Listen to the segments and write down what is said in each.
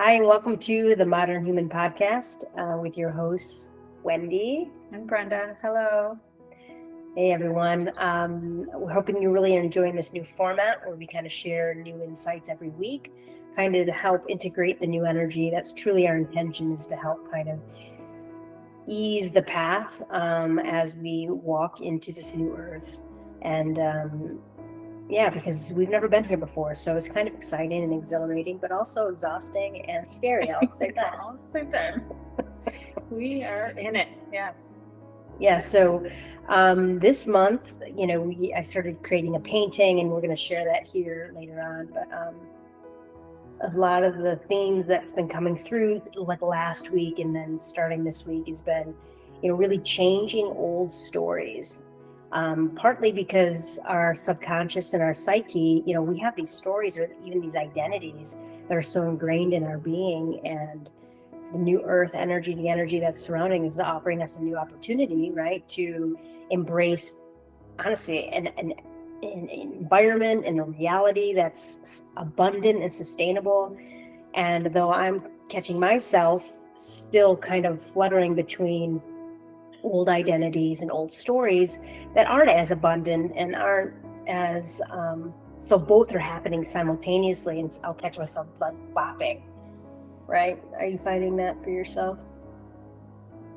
Hi, and welcome to the Modern Human Podcast with your hosts, Wendy and Brenda. Hello. Hey, everyone. We're hoping you're really enjoying this new format where we kind of share new insights every week, kind of to help integrate the new energy. That's truly our intention, is to help kind of ease the path as we walk into this new earth. And because we've never been here before. So it's kind of exciting and exhilarating, but also exhausting and scary all at the same time. We are in it. Yes. Yeah. So this month, I started creating a painting, and we're going to share that here later on. But a lot of the themes that's been coming through like last week and then starting this week has been, really changing old stories. Partly because our subconscious and our psyche, we have these stories or even these identities that are so ingrained in our being, and the new earth energy, the energy that's surrounding is offering us a new opportunity, right? To embrace, honestly, an environment and a reality that's abundant and sustainable. And though I'm catching myself still kind of fluttering between old identities and old stories that aren't as abundant and aren't as so both are happening simultaneously, and I'll catch myself like bopping. Right? Are you finding that for yourself?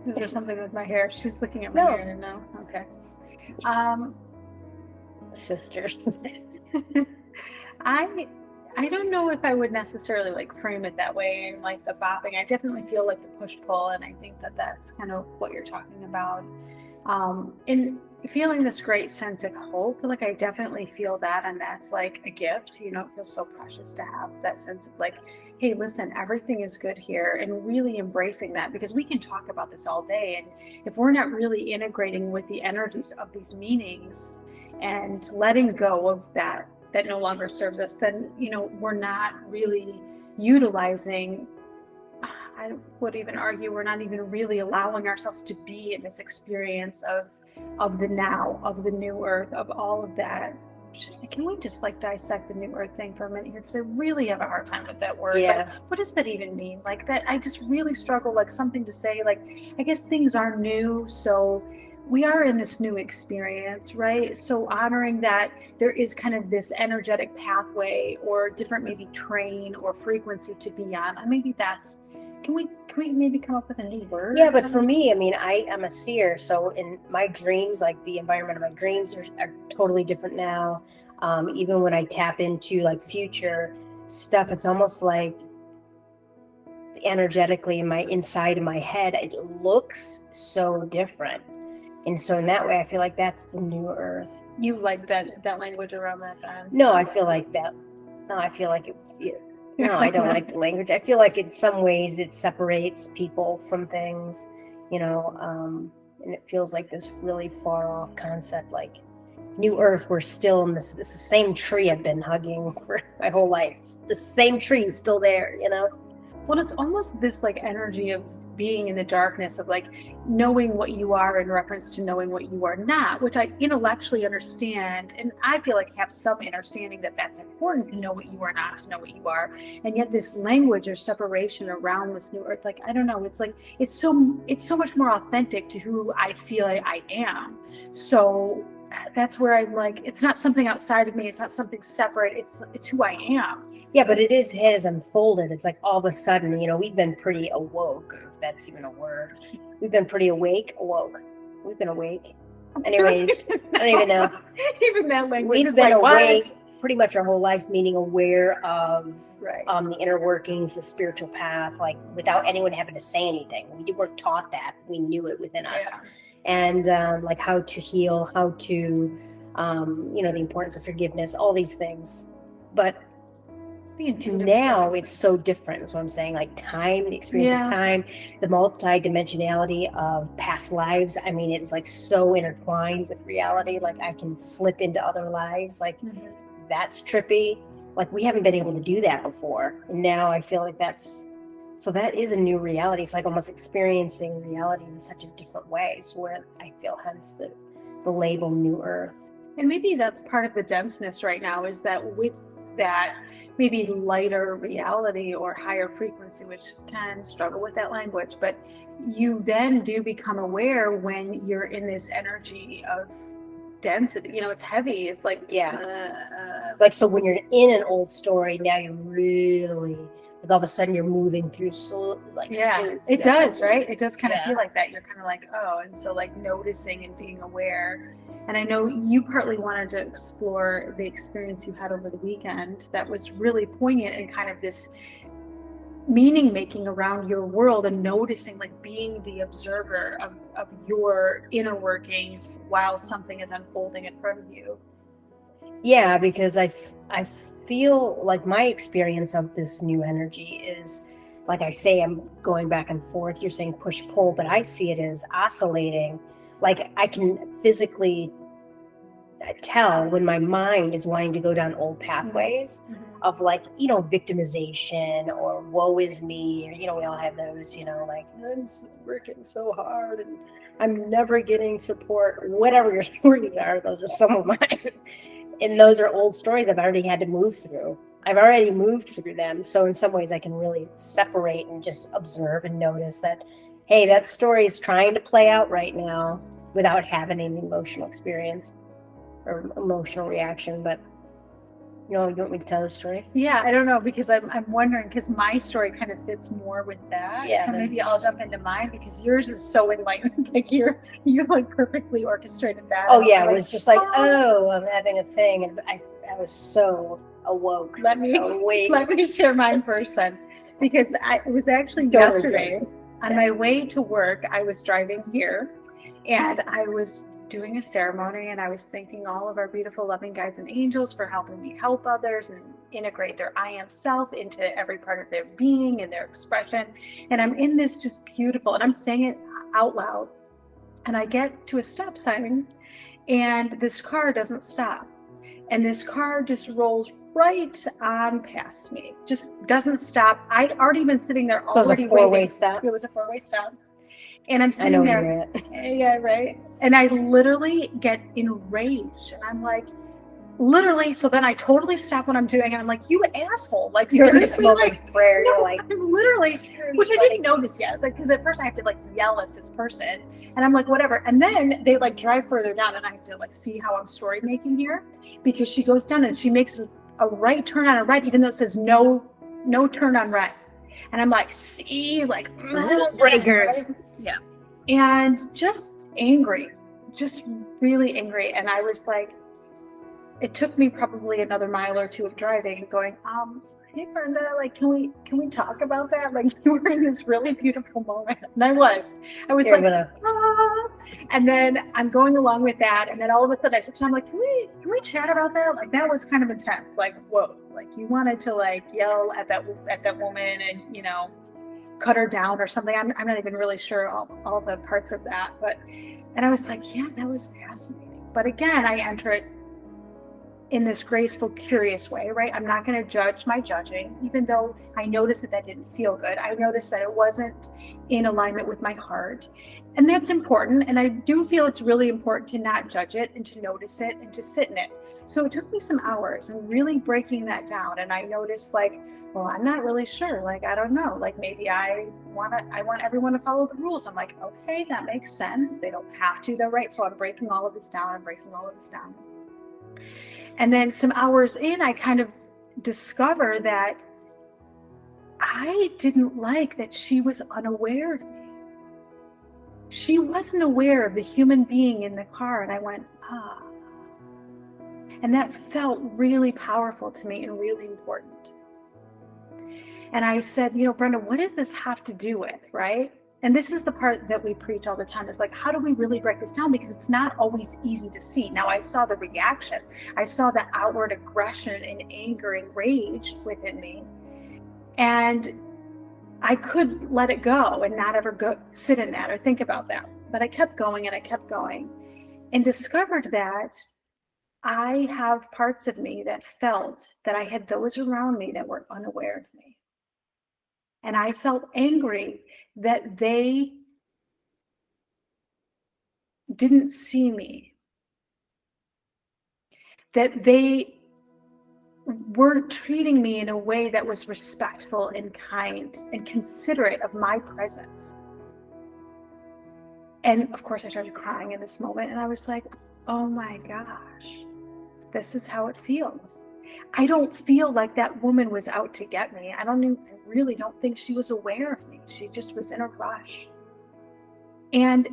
Is there something with my hair? She's looking at my hair. No. Okay. Sisters. I don't know if I would necessarily like frame it that way, and like the bopping. I definitely feel like the push-pull, and I think that that's kind of what you're talking about. And feeling this great sense of hope, like I definitely feel that, and that's like a gift. It feels so precious to have that sense of like, hey, listen, everything is good here, and really embracing that, because we can talk about this all day, and if we're not really integrating with the energies of these meanings and letting go of that no longer serves us, then we're not really utilizing. I would even argue we're not even really allowing ourselves to be in this experience of the now, of the new earth, of all of that. Can we just like dissect the new earth thing for a minute here, because I really have a hard time with that word. Yeah. Like, what does that even mean? Like, that I just really struggle, like something to say, like, I guess things are new, so we are in this new experience, right? So honoring that there is kind of this energetic pathway or different maybe train or frequency to be on. Maybe that's, can we maybe come up with a new word? Yeah, but for me, I'm a seer, so in my dreams, like the environment of my dreams are totally different now. Even when I tap into like future stuff, it's almost like energetically inside of my head, it looks so different. And so in that way, I feel like that's the new earth. You like that language around that then? No, I feel like that. No, I feel like it. No, I don't like the language. I feel like in some ways it separates people from things, and it feels like this really far off concept, like new earth. We're still in this the same tree I've been hugging for my whole life. The same tree is still there, Well, it's almost this like energy of being in the darkness, of like knowing what you are in reference to knowing what you are not, which I intellectually understand, and I feel like I have some understanding that that's important, to know what you are not, to know what you are. And yet this language or separation around this new earth, like, I don't know, it's like it's so much more authentic to who I feel I am. So that's where I'm like, it's not something outside of me, it's not something separate, it's who I am. Yeah, but it has unfolded. It's like all of a sudden, we've been pretty awoke, if that's even a word. We've been pretty awoke. We've been awake. Anyways, I don't even know. Even that language. We've been awake pretty much our whole lives, meaning aware of the inner workings, the spiritual path, like without anyone having to say anything. We weren't taught that. We knew it within us. Yeah. And like how to heal, how to, the importance of forgiveness, all these things. But now it's so different. That's what I'm saying. Like time, the experience of time, the multi-dimensionality of past lives. I mean, it's like so intertwined with reality. Like I can slip into other lives. Like that's trippy. Like we haven't been able to do that before. And now I feel like that is a new reality. It's like almost experiencing reality in such a different way. So where I feel hence the label New Earth. And maybe that's part of the denseness right now, is that with that maybe lighter reality or higher frequency, which can struggle with that language, but you then do become aware when you're in this energy of density. It's heavy. It's like, like, so when you're in an old story, now you're really, like, all of a sudden you're moving through it does, right? It does kind of feel like that. You're kind of like, oh, and so like noticing and being aware. And I know you partly wanted to explore the experience you had over the weekend that was really poignant and kind of this meaning making around your world, and noticing, like, being the observer of your inner workings while something is unfolding in front of you. Yeah, because I feel like my experience of this new energy is, like I say, I'm going back and forth. You're saying push pull, but I see it as oscillating. Like, I can physically tell when my mind is wanting to go down old pathways of, like, victimization or woe is me, or, we all have those, like, I'm working so hard and I'm never getting support, whatever your stories are. Those are some of mine. And those are old stories I've already had to move through. I've already moved through them. So in some ways I can really separate and just observe and notice that, hey, that story is trying to play out right now without having an emotional experience or emotional reaction. But you want me to tell the story? Yeah, I don't know, because I'm wondering, because my story kind of fits more with that. Yeah, so maybe I'll jump into mine, because yours is so enlightened. Like, you like perfectly orchestrated that. Oh yeah, it was just like, oh, I'm having a thing, and I was so awoke. Let me share mine first then, because it was actually yesterday on my way to work. I was driving here, and I was doing a ceremony, and I was thanking all of our beautiful loving guides and angels for helping me help others and integrate their I am self into every part of their being and their expression. And I'm in this just beautiful, and I'm saying it out loud, and I get to a stop sign, and this car doesn't stop, and this car just rolls right on past me, just doesn't stop. I'd already been sitting there already waiting. It was a four-way stop. And I'm sitting there. Yeah, right. And I literally get enraged, and I'm like, literally. So then I totally stop what I'm doing, and I'm like, you asshole! Like, you're seriously, like prayer. No, you're like, I'm literally, which I didn't notice yet, because at first I have to like yell at this person, and I'm like, whatever. And then they like drive further down, and I have to like see how I'm story making here, because she goes down and she makes a right turn on a red, even though it says no turn on red. And I'm like, see, like, breakers. Yeah. And just angry, just really angry. And I was like, it took me probably another mile or two of driving, going, hey Brenda, like, can we talk about that? Like, you were in this really beautiful moment. And I was like, and then I'm going along with that. And then all of a sudden I said, I'm like, can we chat about that? Like, that was kind of intense. Like, whoa, like, you wanted to like yell at that woman and, cut her down or something. I'm not even really sure all the parts of that, and I was like, yeah, that was fascinating. But again, I enter it in this graceful, curious way, right? I'm not going to judge my judging, even though I noticed that didn't feel good. I noticed that it wasn't in alignment with my heart. And that's important. And I do feel it's really important to not judge it and to notice it and to sit in it. So it took me some hours and really breaking that down. And I noticed, like, well, I'm not really sure. Like, I don't know. Like, maybe I want everyone to follow the rules. I'm like, okay, that makes sense. They don't have to, though, right? So I'm breaking all of this down. And then some hours in, I kind of discover that I didn't like that she was unaware of me. She wasn't aware of the human being in the car. And I went, And that felt really powerful to me and really important. And I said, Brenda, what does this have to do with, right? And this is the part that we preach all the time, is like, how do we really break this down? Because it's not always easy to see. Now, I saw the reaction. I saw the outward aggression and anger and rage within me. And I could let it go and not ever sit in that or think about that. But I kept going and I kept going, and discovered that I have parts of me that felt that I had those around me that were unaware of me. And I felt angry that they didn't see me, that they weren't treating me in a way that was respectful and kind and considerate of my presence. And of course I started crying in this moment, and I was like, oh my gosh, this is how it feels. I don't feel like that woman was out to get me. I really don't think she was aware of me. She just was in a rush. And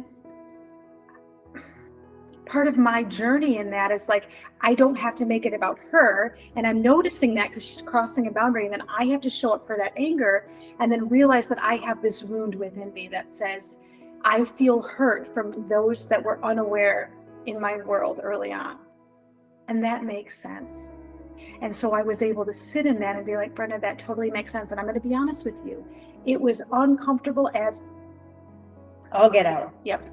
part of my journey in that is like, I don't have to make it about her. And I'm noticing that because she's crossing a boundary, and then I have to show up for that anger, and then realize that I have this wound within me that says, I feel hurt from those that were unaware in my world early on. And that makes sense. And so I was able to sit in that and be like, Brenda, that totally makes sense. And I'm going to be honest with you. It was uncomfortable as I'll get out. Yep.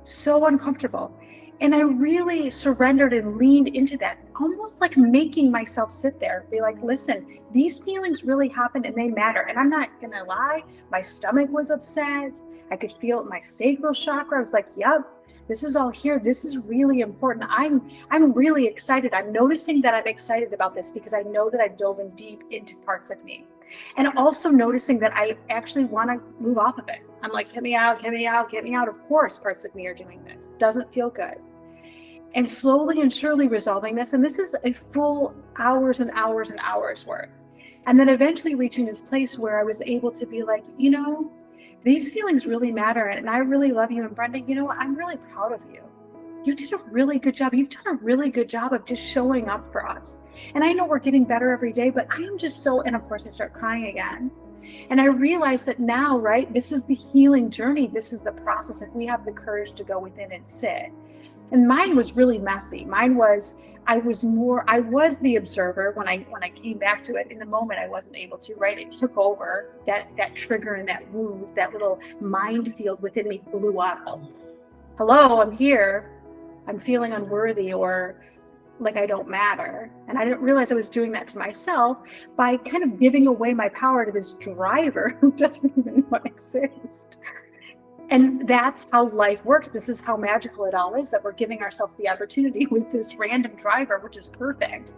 So uncomfortable. And I really surrendered and leaned into that, almost like making myself sit there, be like, listen, these feelings really happened and they matter. And I'm not going to lie. My stomach was upset. I could feel it in my sacral chakra. I was like, yep, this is all here. This is really important. I'm really excited. I'm noticing that I'm excited about this because I know that I've dove in deep into parts of me. And also noticing that I actually want to move off of it. I'm like, get me out, get me out, get me out. Of course, parts of me are doing this. Doesn't feel good. And slowly and surely resolving this. And this is a full hours and hours and hours worth. And then eventually reaching this place where I was able to be like, you know, these feelings really matter. And I really love you. And Brenda, you know what? I'm really proud of you. You did a really good job. You've done a really good job of just showing up for us. And I know we're getting better every day, but I am just so, and of course I start crying again. And I realize that now, right, this is the healing journey. This is the process. If we have the courage to go within and sit. And mine was really messy. Mine was, I was the observer when I came back to it. In the moment, I wasn't able to, right? It took over, that trigger and that wound, that little mind field within me blew up. Hello, I'm here. I'm feeling unworthy or like I don't matter. And I didn't realize I was doing that to myself by kind of giving away my power to this driver who doesn't even know I exist. And that's how life works. This is how magical it all is, that we're giving ourselves the opportunity with this random driver, which is perfect.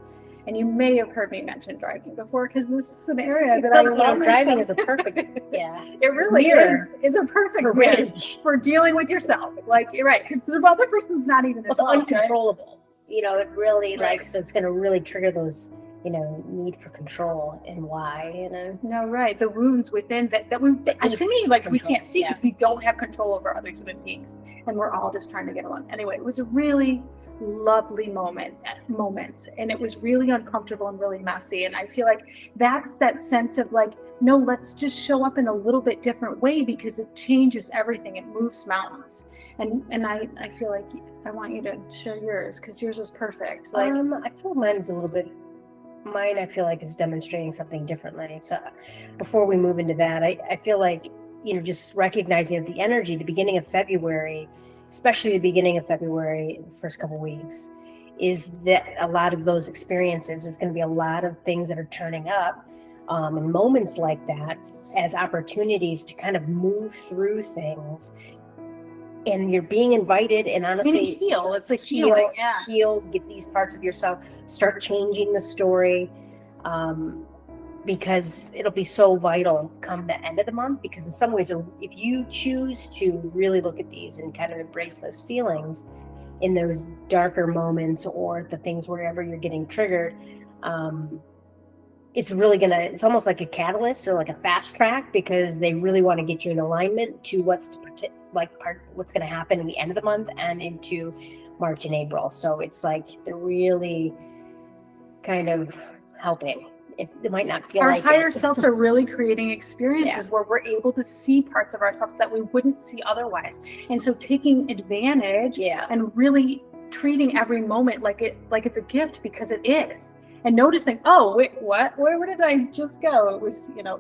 And you may have heard me mention driving before, because this is an area that I love. Driving is a perfect, yeah. It really is. It's a perfect bridge for dealing with yourself. Like, you're right, because the other person's not even it's uncontrollable. You know, it really so it's going to really trigger those, you know, need for control and why, you know. No, right. The wounds within that to me, like control, we can't see because we don't have control over other human beings, and we're all just trying to get along. Anyway, it was a really lovely moments, and it was really uncomfortable and really messy. And I feel like that's that sense of like, no, let's just show up in a little bit different way, because it changes everything. It moves mountains. And I feel like I want you to share yours, because yours is perfect. Like, I feel mine's a little bit. Mine, I feel like, is demonstrating something differently. So before we move into that, I feel like, you know, just recognizing that the energy, the beginning of February, especially the beginning of February, the first couple of weeks, is that a lot of those experiences, there's going to be a lot of things that are turning up, and moments like that as opportunities to kind of move through things. And you're being invited, and honestly, heal. It's a healing. Heal, get these parts of yourself, start changing the story, because it'll be so vital come the end of the month. Because in some ways, if you choose to really look at these and kind of embrace those feelings in those darker moments, or the things wherever you're getting triggered, it's really it's almost like a catalyst or like a fast track, because they really want to get you in alignment to what's going to happen in the end of the month and into March and April. So it's like they're really kind of helping. If it might not feel our like higher selves are really creating experiences where we're able to see parts of ourselves that we wouldn't see otherwise. And so taking advantage and really treating every moment like it's a gift, because it is. And noticing, oh, wait, what? Where did I just go? It was, you know,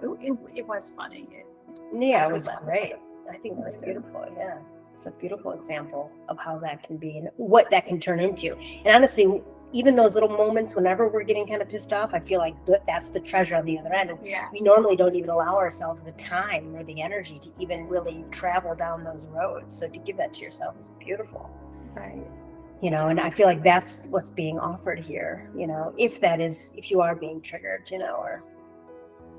it was funny. It was great. I think it was beautiful. Yeah. It's a beautiful example of how that can be and what that can turn into. And honestly, even those little moments, whenever we're getting kind of pissed off, I feel like that's the treasure on the other end. Yeah. We normally don't even allow ourselves the time or the energy to even really travel down those roads. So to give that to yourself is beautiful. Right. And I feel like that's what's being offered here, if you are being triggered, or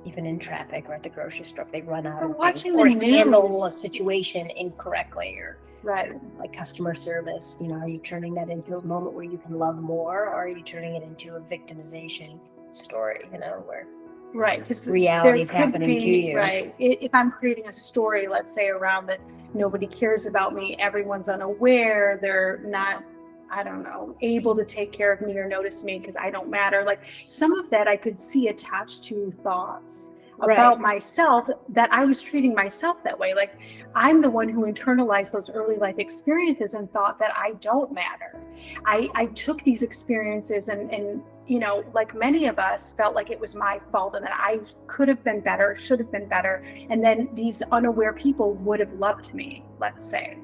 even in traffic or at the grocery store, if they run out of watching things, or the handle news. a situation incorrectly, or Right. like customer service, are you turning that into a moment where you can love more, or are you turning it into a victimization story, where Right, because reality is happening to you. Right. If I'm creating a story, let's say around that nobody cares about me, everyone's unaware, they're not, I don't know, able to take care of me or notice me because I don't matter. Like some of that I could see attached to thoughts about myself, that I was treating myself that way. Like I'm the one who internalized those early life experiences and thought that I don't matter. I took these experiences and like many of us felt like it was my fault and that I could have been better, should have been better. And then these unaware people would have loved me, let's say.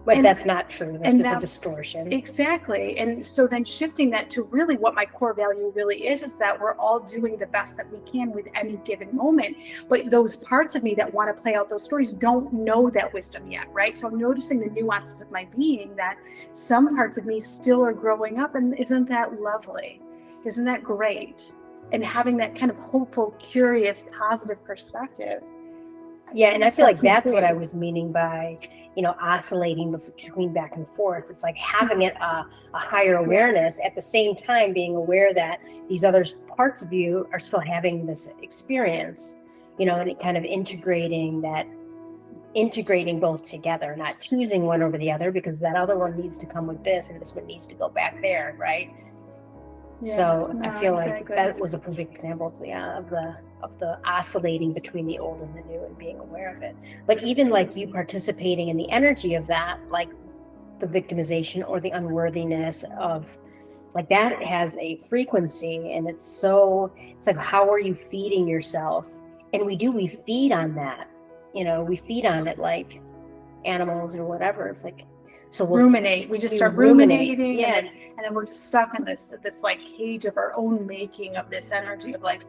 But that's not true. That's just a distortion. Exactly. And so then shifting that to really what my core value really is that we're all doing the best that we can with any given moment. But those parts of me that want to play out those stories don't know that wisdom yet, right? So I'm noticing the nuances of my being, that some parts of me still are growing up. And isn't that lovely? Isn't that great? And having that kind of hopeful, curious, positive perspective. Yeah, and I feel like that's what I was meaning by, oscillating between back and forth. It's like having a higher awareness at the same time being aware that these other parts of you are still having this experience, and it kind of integrating both together, not choosing one over the other, because that other one needs to come with this and this one needs to go back there, right? Yeah, so I feel like that was a perfect example of the oscillating between the old and the new and being aware of it. But even like you participating in the energy of that, like the victimization or the unworthiness of, like, that has a frequency, and it's like, how are you feeding yourself? And we feed on that, we feed on it like animals or whatever. It's like, so ruminate. We just start ruminating, and then we're just stuck in this like cage of our own making of this energy of like,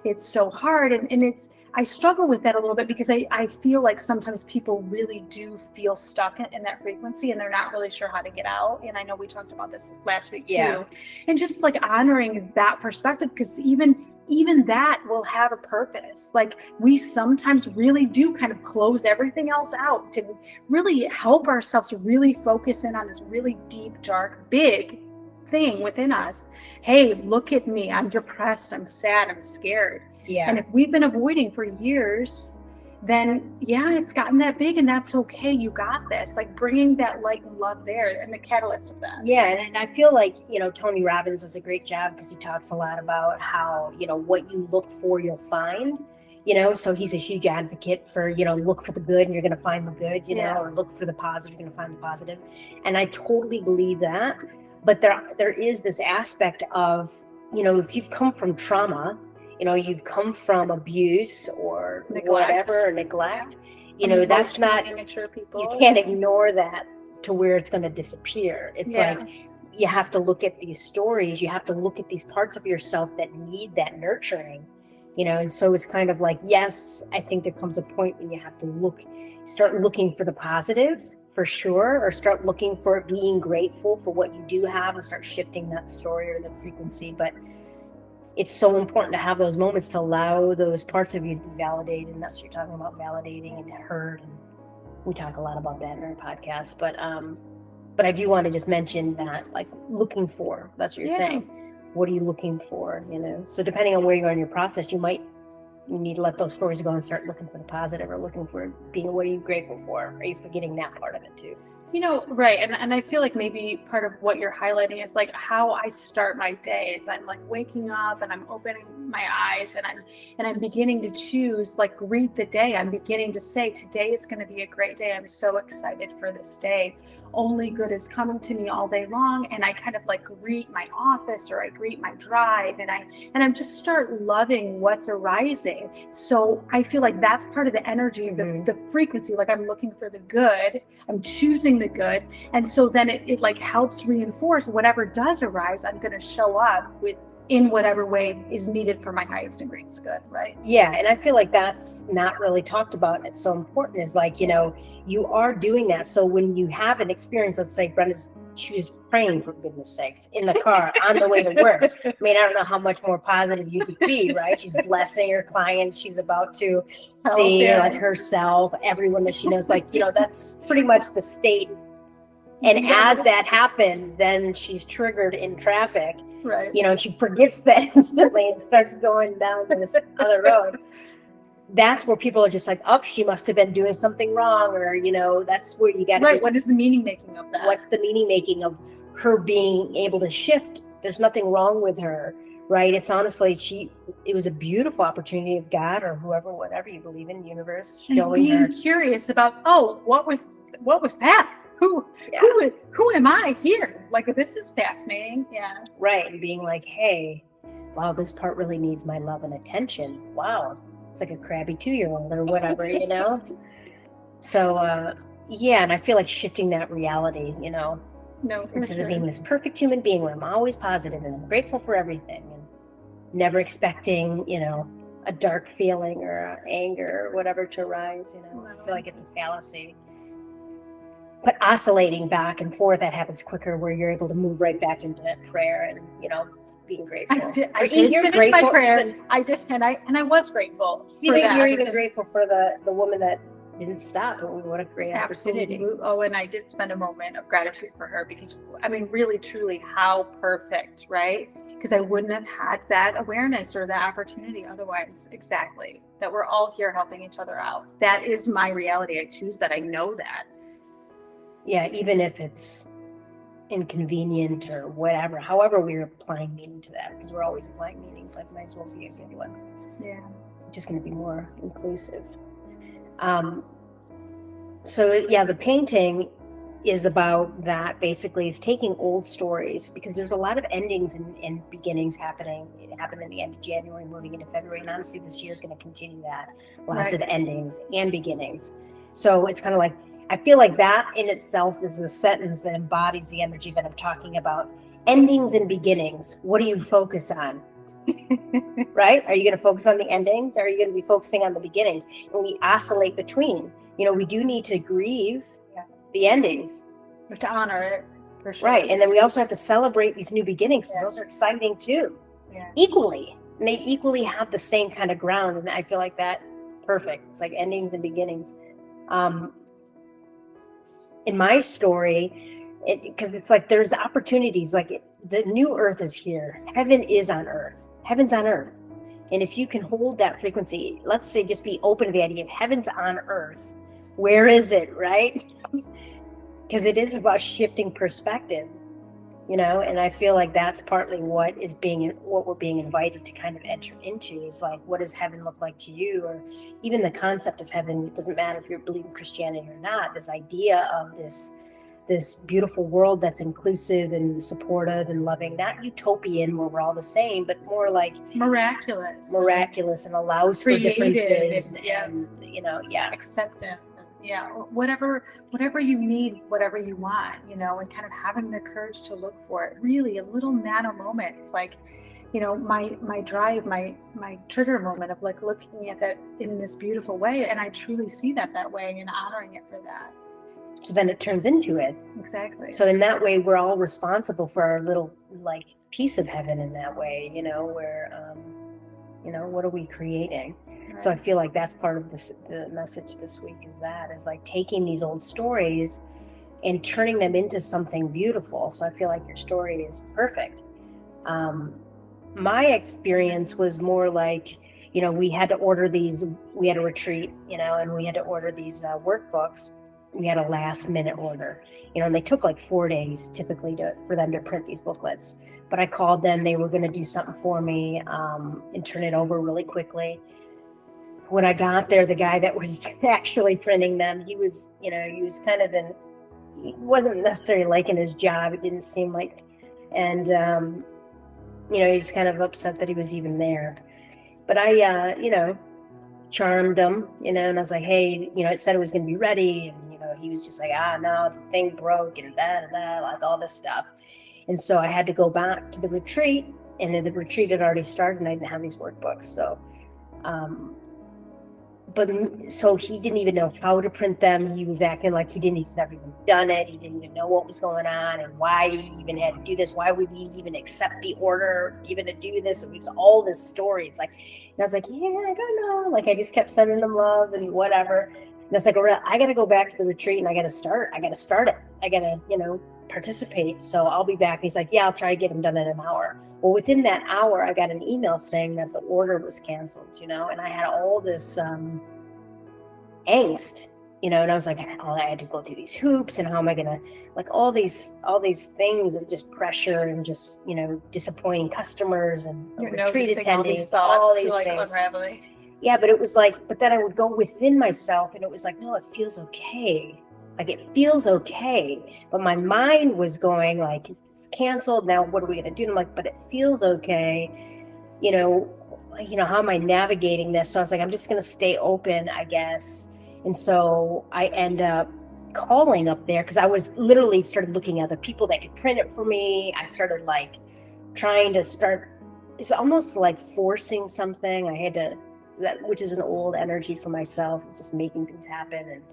it's so hard. And I struggle with that a little bit because I feel like sometimes people really do feel stuck in that frequency and they're not really sure how to get out. And I know we talked about this last week too. And just like honoring that perspective, because even that will have a purpose. Like we sometimes really do kind of close everything else out to really help ourselves to really focus in on this really deep, dark, big thing within us. Hey, look at me. I'm depressed. I'm sad. I'm scared. Yeah. And if we've been avoiding for years, then it's gotten that big, and that's okay. You got this. Like bringing that light and love there, and the catalyst of that. Yeah, and I feel like Tony Robbins does a great job because he talks a lot about how what you look for, you'll find. So he's a huge advocate for look for the good and you're going to find the good, or look for the positive, you're going to find the positive. And I totally believe that. But there is this aspect of if you've come from trauma, you've come from abuse or whatever, or neglect, that's not, you can't ignore that to where it's going to disappear. It's like, you have to look at these stories, you have to look at these parts of yourself that need that nurturing, and so it's kind of like, yes, I think there comes a point when you have to start looking for the positive, for sure, or start looking for being grateful for what you do have and start shifting that story or the frequency. But it's so important to have those moments to allow those parts of you to be validated. And that's what you're talking about, validating and heard. And we talk a lot about that in our podcast. But I do want to just mention that, like, looking for, that's what you're saying. What are you looking for? So depending on where you are in your process, you need to let those stories go and start looking for the positive, or looking for what are you grateful for? Are you forgetting that part of it too? Right. And I feel like maybe part of what you're highlighting is like how I start my day is I'm like waking up and I'm opening my eyes and I'm beginning to choose, like, greet the day. I'm beginning to say, today is going to be a great day. I'm so excited for this day. Only good is coming to me all day long. And I kind of like greet my office, or I greet my drive, and I'm just start loving what's arising. So I feel like that's part of the energy, the frequency. Like I'm looking for the good, I'm choosing the good. And so then it like helps reinforce whatever does arise. I'm going to show up with in whatever way is needed for my highest and greatest good, right? Yeah, and I feel like that's not really talked about, and it's so important, is like, you know, you are doing that. So when you have an experience, let's say she was praying, for goodness sakes, in the car on the way to work. I mean, I don't know how much more positive you could be, right? She's blessing her clients. She's about to see like herself, everyone that she knows, like, you know, that's pretty much the state. And as that happened, then she's triggered in traffic, right? You know, and she forgets that instantly and starts going down this other road. That's where people are just like, oh, she must have been doing something wrong, or, you know, that's where you got right. What is the meaning making of that? What's the meaning making of her being able to shift? There's nothing wrong with her, right? It's honestly, it was a beautiful opportunity of God or whoever, whatever you believe in, universe, and being curious about, oh, what was that? Who am I here? Like, this is fascinating. Yeah. Right. And being like, hey, wow, this part really needs my love and attention. Wow. It's like a crabby 2-year-old or whatever, you know? So, yeah. And I feel like shifting that reality, you know, instead of being this perfect human being where I'm always positive and I'm grateful for everything and never expecting, you know, a dark feeling or anger or whatever to arise, you know, I feel like it's a fallacy. But oscillating back and forth, that happens quicker, where you're able to move right back into that prayer and, you know, being grateful. I did finish my prayer. I did, and I was grateful. You're even grateful for the woman that didn't stop. What a great opportunity. Oh, and I did spend a moment of gratitude for her, because, I mean, really, truly, how perfect, right? Because I wouldn't have had that awareness or that opportunity otherwise. Exactly. That we're all here helping each other out. That is my reality. I choose that. I know that. Yeah, even if it's inconvenient or whatever, however we're applying meaning to that, because we're always applying meanings, like, might as well be a good one. Yeah. Just going to be more inclusive. So yeah, the painting is about that. Basically, is taking old stories, because there's a lot of endings and beginnings happening. It happened in the end of January, moving into February, and honestly, this year is going to continue that. Lots of endings and beginnings. So it's kind of like, I feel like that in itself is the sentence that embodies the energy that I'm talking about. Endings and beginnings. What do you focus on? Right? Are you going to focus on the endings, or are you going to be focusing on the beginnings? And we oscillate between. You know, we do need to grieve the endings. We have to honor it, for sure. Right. And then we also have to celebrate these new beginnings. Yeah. Those are exciting too. Yeah. Equally. And they equally have the same kind of ground. And I feel like that perfect. It's like endings and beginnings. In my story, because it's like there's opportunities, like the new earth is here. Heaven is on earth. Heaven's on earth. And if you can hold that frequency, let's say, just be open to the idea of heaven's on earth. Where is it, right? Because it is about shifting perspective, you know, and I feel like that's partly what we're being invited to kind of enter into, is like, what does heaven look like to you? Or even the concept of heaven. It doesn't matter if you believe in Christianity or not. This idea of this beautiful world that's inclusive and supportive and loving, not utopian where we're all the same, but more like miraculous and allows for differences and you know, acceptance. Whatever you need, whatever you want, you know, and kind of having the courage to look for it. Really, a little nano moments, like, you know, my drive, my trigger moment of like looking at that in this beautiful way, and I truly see that way and honoring it for that. So then it turns into it. Exactly. So in that way, we're all responsible for our little like piece of heaven in that way, you know, where, you know, what are we creating? Right. So I feel like that's part of the message this week is like taking these old stories and turning them into something beautiful. So I feel like your story is perfect. My experience was more like, you know, we had a retreat, you know, and we had to order these workbooks. We had a last minute order, you know, and they took like 4 days typically for them to print these booklets. But I called them, they were going to do something for me and turn it over really quickly. When I got there, the guy that was actually printing them, he was kind of he wasn't necessarily liking his job. It didn't seem like, and, you know, he was kind of upset that he was even there. But I, you know, charmed him, you know, and I was like, hey, you know, it said it was going to be ready. And, you know, he was just like, no, the thing broke and like all this stuff. And so I had to go back to the retreat and then the retreat had already started and I didn't have these workbooks. So, so he didn't even know how to print them. He was acting like he's never even done it. He didn't even know what was going on and why he even had to do this. Why would he even accept the order even to do this? It was all this stories. Like, and I was like, yeah, I don't know. Like, I just kept sending him love and whatever. And I was like, I got to go back to the retreat and I got to start it. I got to, participate. So I'll be back. And he's like, yeah, I'll try to get them done in an hour. Well, within that hour, I got an email saying that the order was canceled, and I had all this angst, and I was like, oh, I had to go through these hoops, and how am I gonna, like, all these things of just pressure and just, disappointing customers and retreat attendings, all these things. Unraveling. Yeah, but it was like, but then I would go within myself, and it was like, no, it feels okay. Like, it feels okay. But my mind was going like, it's canceled. Now, what are we going to do? And I'm like, but it feels okay. How am I navigating this? So I was like, I'm just going to stay open, I guess. And so I end up calling up there because I was literally started looking at the people that could print it for me. I started like trying to start, it's almost like forcing something. I had to, which is an old energy for myself, just making things happen and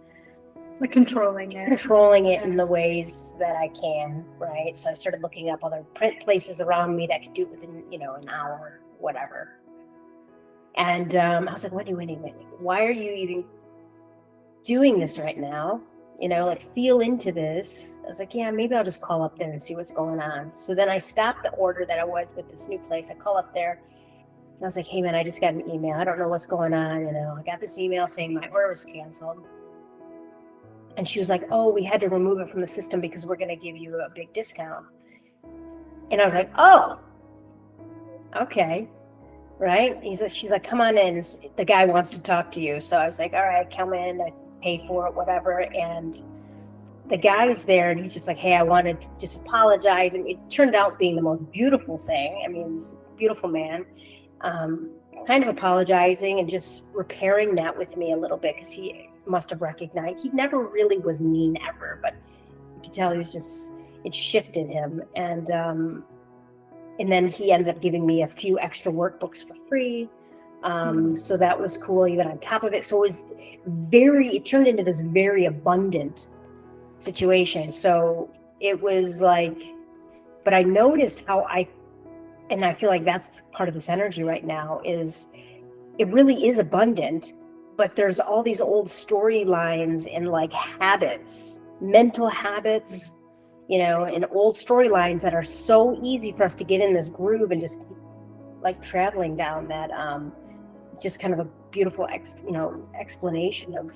like controlling it in the ways that I can, right? So I started looking up other print places around me that could do it within, an hour, whatever. And I was like, Wendy, why are you even doing this right now? Like, feel into this. I was like, yeah, maybe I'll just call up there and see what's going on. So then I stopped the order that I was with this new place. I call up there. And I was like, hey, man, I just got an email. I don't know what's going on. I got this email saying my order was canceled. And she was like, oh, we had to remove it from the system because we're going to give you a big discount. And I was like, oh, okay. Right. She's like, come on in. The guy wants to talk to you. So I was like, all right, come in. I pay for it, whatever. And the guy's there and he's just like, hey, I wanted to just apologize. And it turned out being the most beautiful thing. I mean, he's a beautiful man. Kind of apologizing and just repairing that with me a little bit because he must have recognized he never really was mean ever, but you could tell he was just, it shifted him. And then he ended up giving me a few extra workbooks for free. So that was cool, even on top of it. So it turned into this very abundant situation. So it was like, but I noticed and I feel like that's part of this energy right now, is it really is abundant, but there's all these old storylines and like habits, mental habits, and old storylines that are so easy for us to get in this groove and just keep like traveling down that, just kind of a beautiful, explanation of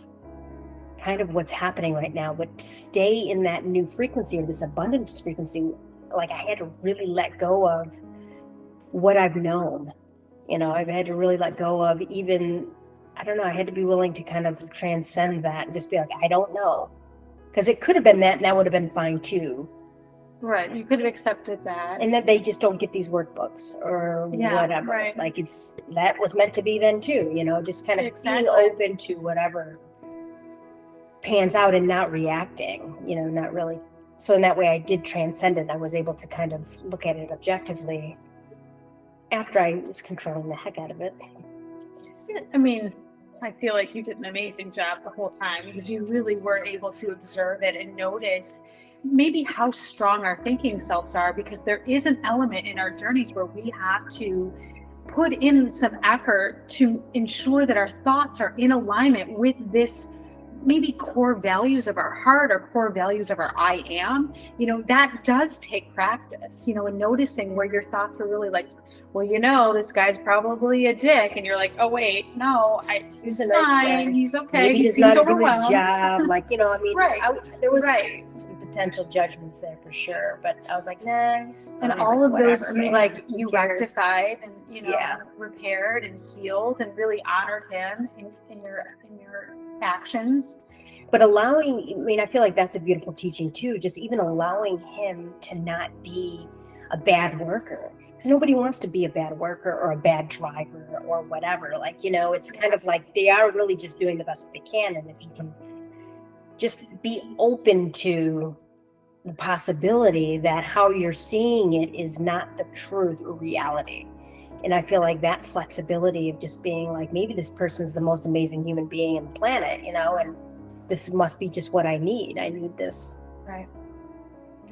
kind of what's happening right now. But to stay in that new frequency or this abundance frequency, like, I had to really let go of what I've known. I've had to really let go of even, I don't know, I had to be willing to kind of transcend that and just be like, I don't know. Because it could have been that and that would have been fine too. Right. You could have accepted that. And that they just don't get these workbooks or whatever. Right. Like, that was meant to be then too, just kind of being open to whatever pans out and not reacting, not really. So in that way I did transcend it. I was able to kind of look at it objectively after I was controlling the heck out of it. I mean, I feel like you did an amazing job the whole time because you really were able to observe it and notice maybe how strong our thinking selves are, because there is an element in our journeys where we have to put in some effort to ensure that our thoughts are in alignment with this maybe core values of our heart or core values of our I am. That does take practice, and noticing where your thoughts are really like, well, this guy's probably a dick, and you're like, oh wait, no, he's fine, nice, he's okay, maybe he's not doing his job, like, right. There was some potential judgments there for sure, but I was like, nah, he's fine, and all of those you rectified and repaired and healed and really honored him in your actions. But I feel like that's a beautiful teaching too, just even allowing him to not be a bad worker, because nobody wants to be a bad worker or a bad driver or whatever. Like, it's kind of like they are really just doing the best that they can. And if you can just be open to the possibility that how you're seeing it is not the truth or reality. And I feel like that flexibility of just being like, maybe this person's the most amazing human being on the planet, and this must be just what I need. I need this. Right.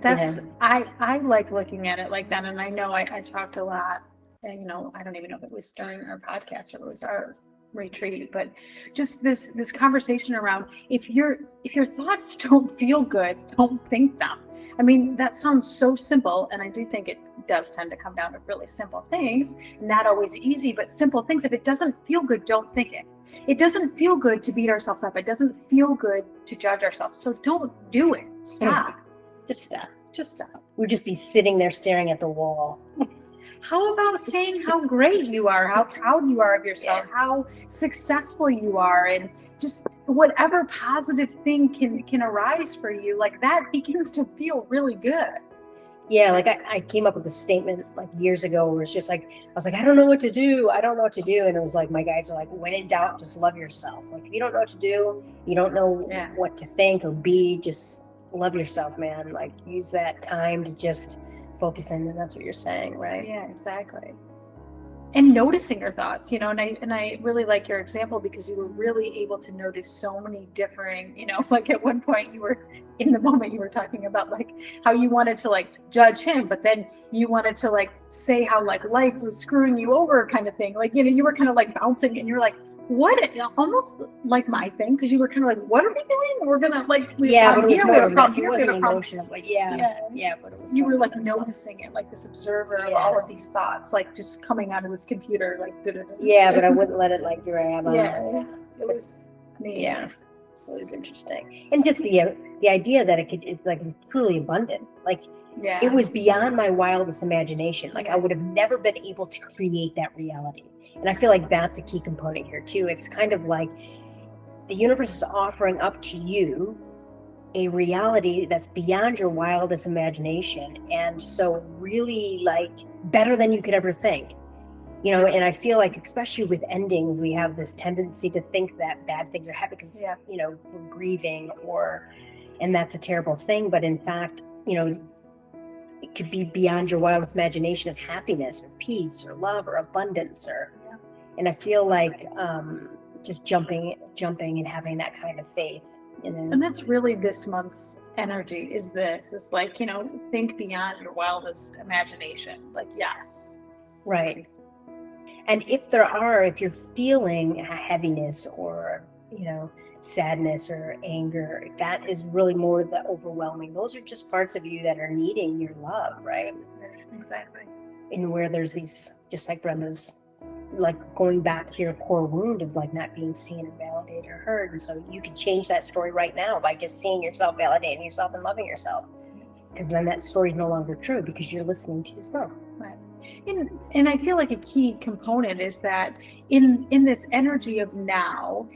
That's, I like looking at it like that. And I know I talked a lot, and, I don't even know if it was during our podcast or it was our retreat, but just this conversation around, if your thoughts don't feel good, don't think them. I mean, that sounds so simple, and I do think it does tend to come down to really simple things, not always easy, but simple things. If it doesn't feel good, don't think it. It doesn't feel good to beat ourselves up. It doesn't feel good to judge ourselves. So don't do it. Stop. Just stop. Just stop. We'd just be sitting there staring at the wall. How about saying how great you are, how proud you are of yourself, how successful you are, and just whatever positive thing can arise for you, like that begins to feel really good. Yeah, like I came up with a statement like years ago where it's just like, I was like, I don't know what to do. I don't know what to do. And it was like, my guys were like, when in doubt, just love yourself. Like, if you don't know what to do, you don't know what to think or be, just love yourself, man. Like, use that time to just focus in. And that's what you're saying, right? Yeah, exactly. And noticing your thoughts, and I really like your example, because you were really able to notice so many differing, like at one point you were in the moment, you were talking about like how you wanted to like judge him, but then you wanted to like say how like life was screwing you over kind of thing. Like, you were kind of like bouncing, and you're like, what? Almost like my thing, because you were kind of like, what are we doing? We're gonna like, but it was more, it wasn't emotional, but but it was. You were like noticing it, like this observer of all of these thoughts, like just coming out of this computer, like. Yeah, but I wouldn't let it like grab on. Yeah, it was neat. Yeah, it was interesting, and just the idea that is like truly abundant, like. Yeah. It was beyond my wildest imagination. Like, I would have never been able to create that reality. And I feel like that's a key component here too. It's kind of like the universe is offering up to you a reality that's beyond your wildest imagination. And so really like better than you could ever think. And I feel like, especially with endings, we have this tendency to think that bad things are happening because, we're grieving and that's a terrible thing. But in fact, it could be beyond your wildest imagination of happiness or peace or love or abundance and I feel like just jumping and having that kind of faith. And that's really this month's energy is like, think beyond your wildest imagination. Like, yes. Right. And if you're feeling heaviness or, sadness or anger, that is really more the overwhelming. Those are just parts of you that are needing your love, right? Exactly. And where there's these, just like Brenda's, like going back to your core wound of like not being seen and validated or heard. And so you can change that story right now by just seeing yourself, validating yourself, and loving yourself. Because then that story is no longer true because you're listening to yourself. Right. And I feel like a key component is that in this energy of now,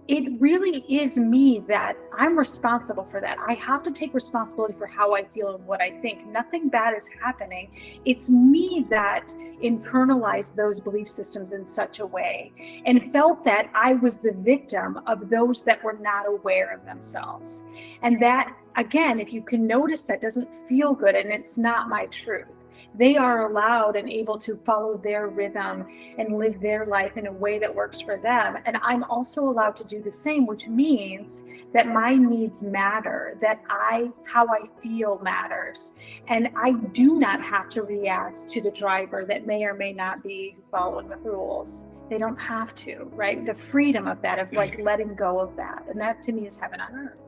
it really is me that I'm responsible for that. I have to take responsibility for how I feel and what I think. Nothing bad is happening. It's me that internalized those belief systems in such a way and felt that I was the victim of those that were not aware of themselves. And that, again, if you can notice, that doesn't feel good and it's not my truth. They are allowed and able to follow their rhythm and live their life in a way that works for them. And I'm also allowed to do the same, which means that my needs matter, that how I feel matters. And I do not have to react to the driver that may or may not be following the rules. They don't have to, right? The freedom of that, of like letting go of that. And that to me is heaven on earth.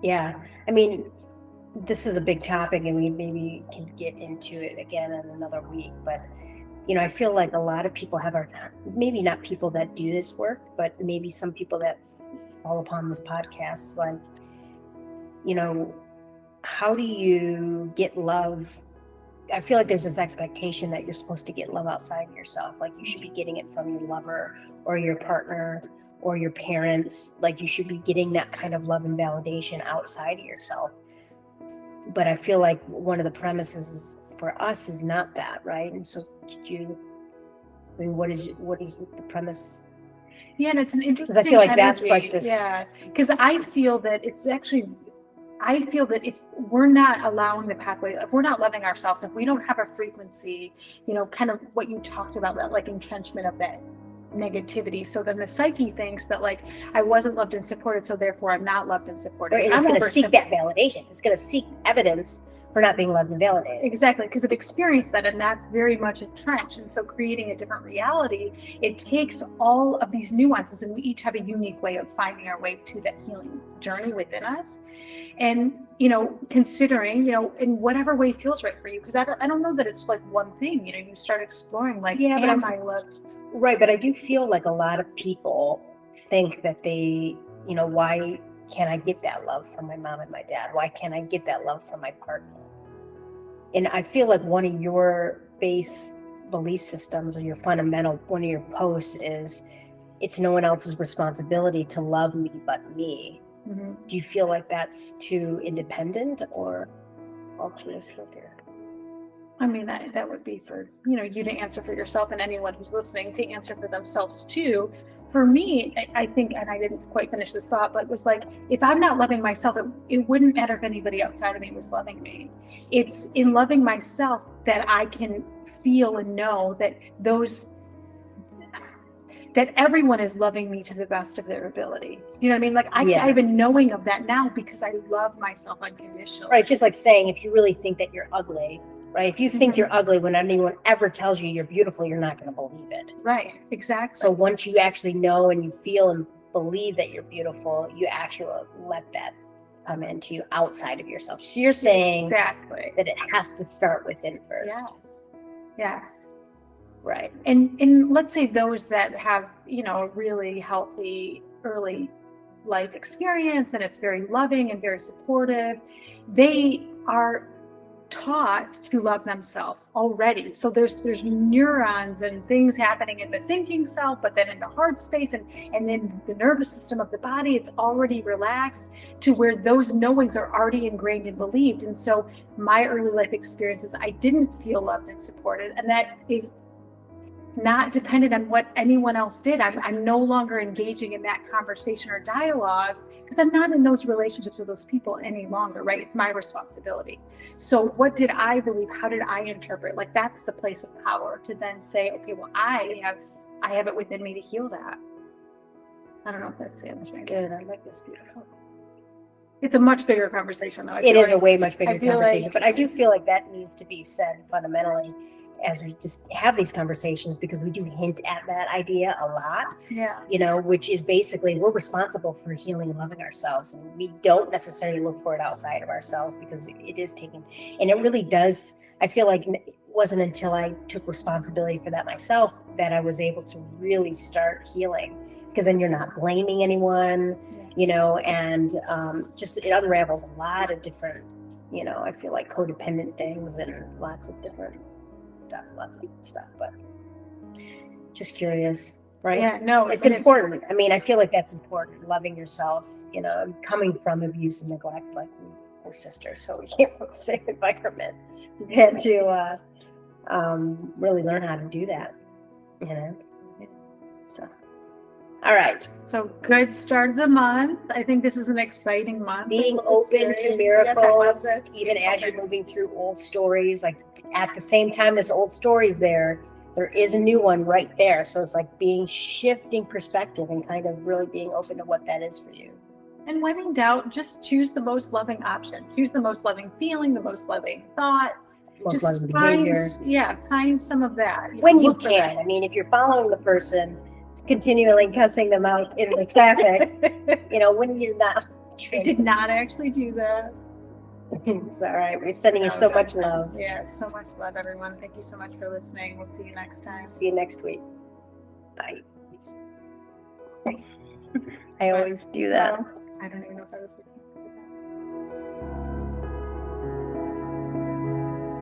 Yeah. I mean, this is a big topic and we maybe can get into it again in another week, but I feel like a lot of people have maybe not people that do this work, but maybe some people that fall upon this podcast, like, how do you get love? I feel like there's this expectation that you're supposed to get love outside of yourself. Like you should be getting it from your lover or your partner or your parents. Like you should be getting that kind of love and validation outside of yourself. But I feel like one of the premises for us is not that, right? And so what is the premise? Yeah, and it's an interesting I feel like energy. That's like this. Yeah, because I feel that it's actually I feel that if we're not allowing the pathway, if we're not loving ourselves, if we don't have a frequency, kind of what you talked about, that like entrenchment of that negativity. So then the psyche thinks that like I wasn't loved and supported, so therefore I'm not loved and supported. Right, and it's going to seek that validation. It's going to seek evidence for not being loved and validated. Exactly, because it experienced that, and that's very much entrenched. And so creating a different reality, it takes all of these nuances, and we each have a unique way of finding our way to that healing journey within us. And considering, in whatever way feels right for you, because I don't know that it's like one thing. You start exploring, like, yeah, am I loved? Right, but I do feel like a lot of people think that they, why can't I get that love from my mom and my dad? Why can't I get that love from my partner? And I feel like one of your base belief systems, or your fundamental, one of your posts is, it's no one else's responsibility to love me but me. Mm-hmm. Do you feel like that's too independent or altruistic? I mean, that would be for, you to answer for yourself, and anyone who's listening to answer for themselves too. For me, I think, and I didn't quite finish this thought, but it was like, if I'm not loving myself, it wouldn't matter if anybody outside of me was loving me. It's in loving myself that I can feel and know that everyone is loving me to the best of their ability. You know what I mean? Like I have a knowing of that now because I love myself unconditionally. Right. Just like saying, if you really think that you're ugly, right? If you think Mm-hmm. you're ugly when anyone ever tells you you're beautiful, you're not going to believe it. Right. Exactly. So once you actually know and you feel and believe that you're beautiful, you actually let that come into you outside of yourself. So you're saying exactly that it has to start within first. Yes. Right. And let's say those that have, a really healthy early life experience, and it's very loving and very supportive, they are taught to love themselves already. So there's neurons and things happening in the thinking self, but then in the heart space and then the nervous system of the body, it's already relaxed to where those knowings are already ingrained and believed. And so my early life experiences, I didn't feel loved and supported, and that is not dependent on what anyone else did. I'm no longer engaging in that conversation or dialogue because I'm not in those relationships with those people any longer, right? It's my responsibility. So what did I believe? How did I interpret? Like that's the place of power to then say, okay, well, I have it within me to heal that. I don't know if that's the answer. That's good. I like this. Beautiful. It's a much bigger conversation though. It is a way much bigger conversation, like, but I do feel like that needs to be said fundamentally as we just have these conversations, because we do hint at that idea a lot, which is basically we're responsible for healing and loving ourselves. And we don't necessarily look for it outside of ourselves because it is taken. And it really does. I feel like it wasn't until I took responsibility for that myself that I was able to really start healing, because then you're not blaming anyone, and just it unravels a lot of different, I feel like codependent things and lots of stuff, but just curious, right? Yeah, no, it's important. I mean, I feel like that's important. Loving yourself, coming from abuse and neglect, like we're sisters, so we can't put the same environment. We had to really learn how to do that, So, all right. So good start of the month. I think this is an exciting month. Being open to miracles, even as you're moving through old stories, like at the same time this old story's there is a new one right there. So it's like shifting perspective and kind of really being open to what that is for you. And when in doubt, just choose the most loving option. Choose the most loving feeling, the most loving thought. Most loving behavior. Find some of that. When you can. I mean, if you're following the person, continually cussing them out in the traffic, when you're not. I did not actually do that. It's all right. We're sending you so much love. Yeah, so much love, everyone. Thank you so much for listening. We'll see you next time. See you next week. Bye. I always do that. I don't even know if I was listening.